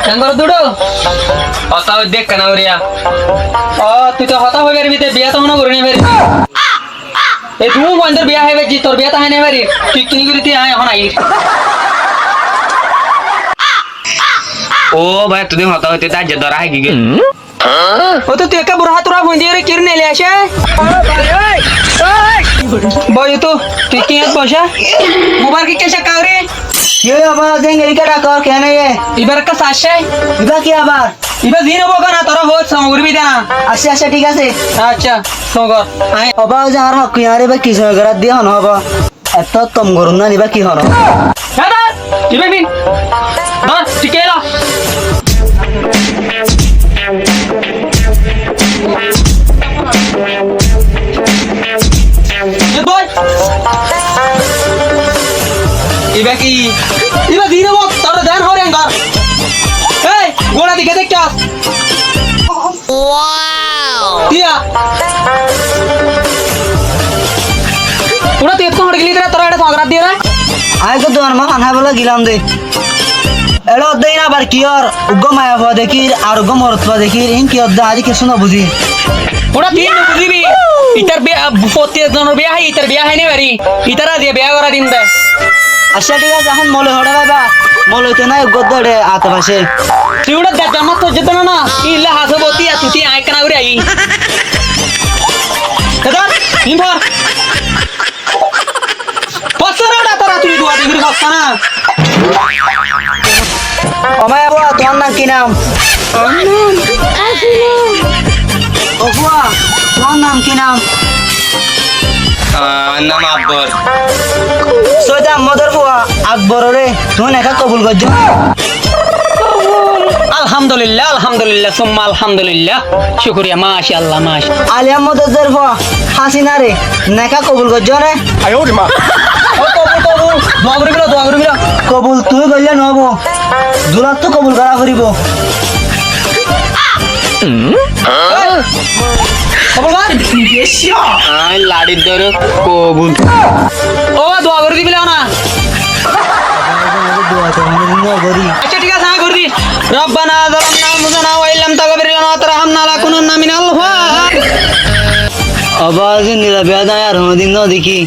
কেন দুটো হতা দেখ কেন রিয়া ও তুই তো হতা হয়ে পারবি বিয়া তো মনে করি না এই তুই বন্ধুর বিয়া হয়ে গেছি তোর বিয়া তো হয় না পারি তুই তুই করি তুই এখন আই ও ভাই তুই হতা হইতে তাই যে ধরা কি গেল ও তো তুই একা বুড়া তোরা বন্ধি রে কির নেলে আসে বয় তো তুই কি বসা মোবাইল কি কেসে কাউরে ये आवाज देंगे इनका डाकर क्या नहीं है এবার একটা সাশে इबा की आवाज এবার দিন হবো না তোরা হোক সামগ্রী দে না अच्छा अच्छा ठीक है আচ্ছা সগর আই आवाज यार हक यार बा किस वगैरह दिया ना बा এত তম গরম না নিবা কি হন দাদা ইবে বিন দাদা ঠিক এলা বয় ইবে কি ইবে দিন হবো তোর দেন হরে ঘর এই গোড়া দিকে দেখ চাস ওয়াও দিয়া পুরা তুই এত হড় গলি তোরা তোরা এটা সংগ্রাম দিয়ে রে আয় তো দোয়ার মা খানা বলা গিলাম দে এলো দেই না বার কি আর উগ্গ মায়া হওয়া দেখি আর উগ্গ মরতবা দেখি ইন কি অদ্দা আজ কিছু না বুঝি পুরা তিন বুঝিবি ইতার বিয়া ফতি জনের বিয়া হয় ইতার বিয়া হয় না বাড়ি ইতারা দিয়ে বিয়া করা দিন দে আচ্ছা ঠিক আছে এখন মলে হড়া বাবা মলে হইতে না উগ্গ দড়ে আতে পাশে তুই ওটা দেখ জামাত তো যেত না ইল্লা হাসবতি আর তুই আয় কানা করে আই দাদা নিম ভর পছরা তোরা তুই দুয়া ডিগ্রি বসতা না অমায় আবু তোমার নাম কি নাম অবুয়া তোমার নাম কি নাম নাম আকবর সৈদা মদর ফুয়া আকবর রে তুমি একা কবুল করছো আলহামদুলিল্লাহ আলহামদুলিল্লাহ সুম্মা আলহামদুলিল্লাহ শুকরিয়া মাশাআল্লাহ মাশ আলিয়া মদর ফুয়া হাসিনা রে নেকা কবুল করছো রে ও কবুল দোয়া করিবিলা কবুল তুই করলে নহব দুলাত তো কবুল করা করিব কবুল কর আই লাড়ির ধরে কবুল ও দোয়া করে দিবিলা না দোয়া তো আমরা করি আচ্ছা ঠিক আছে হ্যাঁ করে দি রব্বানা যালামনা আনফুসানা ওয়া ইল্লাম তাগফির লানা ওয়া তারহামনা লাকুনান্না মিনাল আবাজ নিলা বেদা আর হদিন ন দেখি